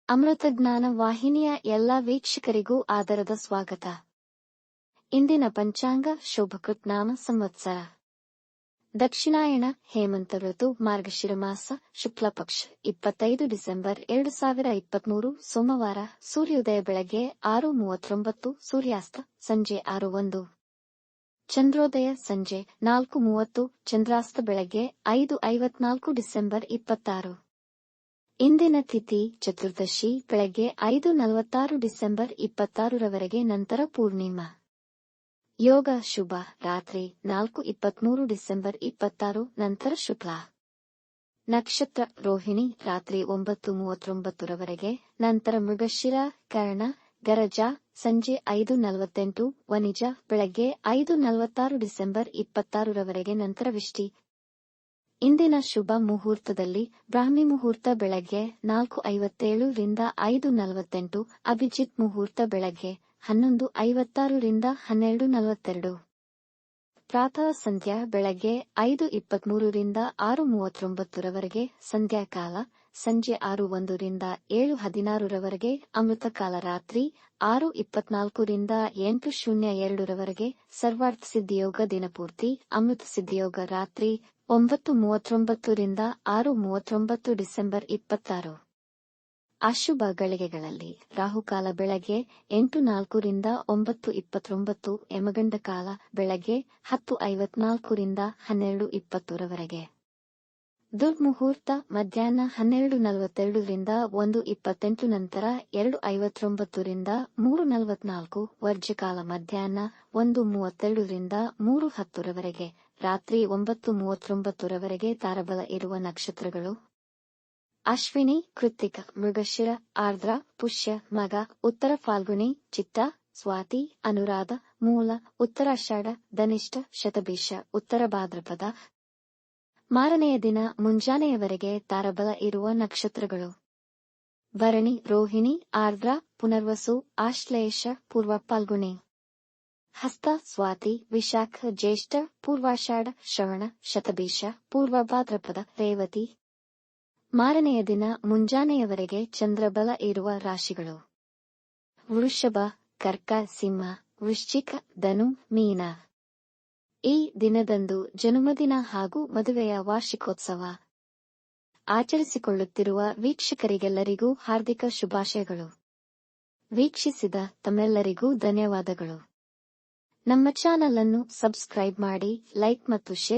ಅಮೃತಜ್ಞಾನ ವಾಹಿನಿಯ ಎಲ್ಲ ವೀಕ್ಷಕರಿಗೂ ಆದರದ ಸ್ವಾಗತ. ಇಂದಿನ ಪಂಚಾಂಗ ಶೋಭಕೃತ್ ನಾಮ ಸಂವತ್ಸರ ದಕ್ಷಿಣಾಯಣ ಹೇಮಂತ ಋತು ಮಾರ್ಗಶಿರ ಮಾಸ ಶುಕ್ಲಪಕ್ಷ 25 ಡಿಸೆಂಬರ್ 2023 ಸೋಮವಾರ. ಸೂರ್ಯೋದಯ ಬೆಳಗ್ಗೆ 6:39, ಸೂರ್ಯಾಸ್ತ ಸಂಜೆ 6:01, ಚಂದ್ರೋದಯ ಸಂಜೆ 4:30, ಚಂದ್ರಾಸ್ತ ಬೆಳಗ್ಗೆ 5:54 ಡಿಸೆಂಬರ್ 26. ಇಂದಿನ ತಿಥಿ ಚತುರ್ದಶಿ ಬೆಳಗ್ಗೆ 5:46 ಡಿಸೆಂಬರ್ 26ರವರೆಗೆ, ನಂತರ ಪೂರ್ಣಿಮಾ. ಯೋಗ ಶುಭ ರಾತ್ರಿ 4:23 ಡಿಸೆಂಬರ್ 26, ನಂತರ ಶುಕ್ಲ. ನಕ್ಷತ್ರ ರೋಹಿಣಿ ರಾತ್ರಿ 9:39ರವರೆಗೆ, ನಂತರ ಮೃಗಶಿರ. ಕರ್ಣ ಗರಜ ಸಂಜೆ 5:48, ವನಿಜ ಬೆಳಗ್ಗೆ 5:46 ಡಿಸೆಂಬರ್ 26ರವರೆಗೆ, ನಂತರ ವಿಷ್ಟಿ. ಇಂದಿನ ಶುಭ ಮುಹೂರ್ತದಲ್ಲಿ ಬ್ರಾಹ್ಮಿ ಮುಹೂರ್ತ ಬೆಳಗ್ಗೆ 4:57 ರಿಂದ 5:48, ಅಭಿಜಿತ್ ಮುಹೂರ್ತ ಬೆಳಗ್ಗೆ 11:56 ರಿಂದ 12:42, ಪ್ರಾತಃ ಸಂಧ್ಯಾ ಬೆಳಗ್ಗೆ 5:23 ರಿಂದ 6:39ರವರೆಗೆ, ಸಂಧ್ಯಾಕಾಲ ಸಂಜೆ 6:01 ರಿಂದ 7:16ರವರೆಗೆ, ಅಮೃತಕಾಲ ರಾತ್ರಿ 6:24 ರಿಂದ 8:02ರವರೆಗೆ, ಸರ್ವಾರ್ಥ ಸಿದ್ಧಿಯೋಗ ದಿನಪೂರ್ತಿ, ಅಮೃತ ಸಿದ್ಧಿಯೋಗ ರಾತ್ರಿ 9:39 ರಿಂದ 6:39 ಡಿಸೆಂಬರ್ 26. ಅಶುಭ ಗಳಿಗೆಗಳಲ್ಲಿ ರಾಹುಕಾಲ ಬೆಳಗ್ಗೆ 8:04 ರಿಂದ 9:29, ಯಮಗಂಡ ಕಾಲ ಬೆಳಗ್ಗೆ 10:54 ರಿಂದ 12:20ರವರೆಗೆ. ದುರ್ಮುಹೂರ್ತ ಮಧ್ಯಾಹ್ನ 12:42 ರಿಂದ 1:28, ನಂತರ 2:59 ರಿಂದ 3:44, ವರ್ಜ್ಯಕಾಲ ಮಧ್ಯಾಹ್ನ 1:32 ರಿಂದ 3:10ರವರೆಗೆ, ರಾತ್ರಿ 9:39ರವರೆಗೆ. ತಾರಬಲ ಇರುವ ನಕ್ಷತ್ರಗಳು: ಅಶ್ವಿನಿ, ಕೃತ್ತಿಕ, ಮೃಗಶಿರ, ಆರ್ದ್ರ, ಪುಷ್ಯ, ಮಗ, ಉತ್ತರ ಫಾಲ್ಗುಣಿ, ಚಿತ್ತ, ಸ್ವಾತಿ, ಅನುರಾಧ, ಮೂಲ, ಉತ್ತರಾಷಾಢ, ಧನಿಷ್ಠ, ಶತಭಿಷ, ಉತ್ತರ ಭಾದ್ರಪದ. ಮಾರನೆಯ ದಿನ ಮುಂಜಾನೆಯವರೆಗೆ ತಾರಬಲ ಇರುವ ನಕ್ಷತ್ರಗಳು: ಭರಣಿ, ರೋಹಿಣಿ, ಆರ್ದ್ರ, ಪುನರ್ವಸು, ಆಶ್ಲೇಷ, ಪೂರ್ವ ಫಾಲ್ಗುಣಿ, ಹಸ್ತ, ಸ್ವಾತಿ, ವಿಶಾಖ, ಜ್ಯೇಷ್ಠ, ಪೂರ್ವಾಷಾಢ, ಶ್ರವಣ, ಶತಭಿಷ, ಪೂರ್ವ ಭಾದ್ರಪದ, ರೇವತಿ. ಮಾರನೆಯ ದಿನ ಮುಂಜಾನೆಯವರೆಗೆ ಚಂದ್ರಬಲ ಇರುವ ರಾಶಿಗಳು: ವೃಷಭ, ಕರ್ಕ, ಸಿಂಹ, ವೃಶ್ಚಿಕ, ಧನು, ಮೀನ. ಈ ದಿನದಂದು ಜನ್ಮದಿನ ಹಾಗೂ ಮದುವೆಯ ವಾರ್ಷಿಕೋತ್ಸವ ಆಚರಿಸಿಕೊಳ್ಳುತ್ತಿರುವ ವೀಕ್ಷಕರಿಗೆಲ್ಲರಿಗೂ ಹಾರ್ದಿಕ ಶುಭಾಶಯಗಳು. ವೀಕ್ಷಿಸಿದ ತಮ್ಮೆಲ್ಲರಿಗೂ ಧನ್ಯವಾದಗಳು. ನಮ್ಮ ಚಾನಲ್ ಅನ್ನು ಸಬ್ಸ್ಕ್ರೈಬ್ ಮಾಡಿ, ಲೈಕ್ ಮತ್ತು ಶೇರ್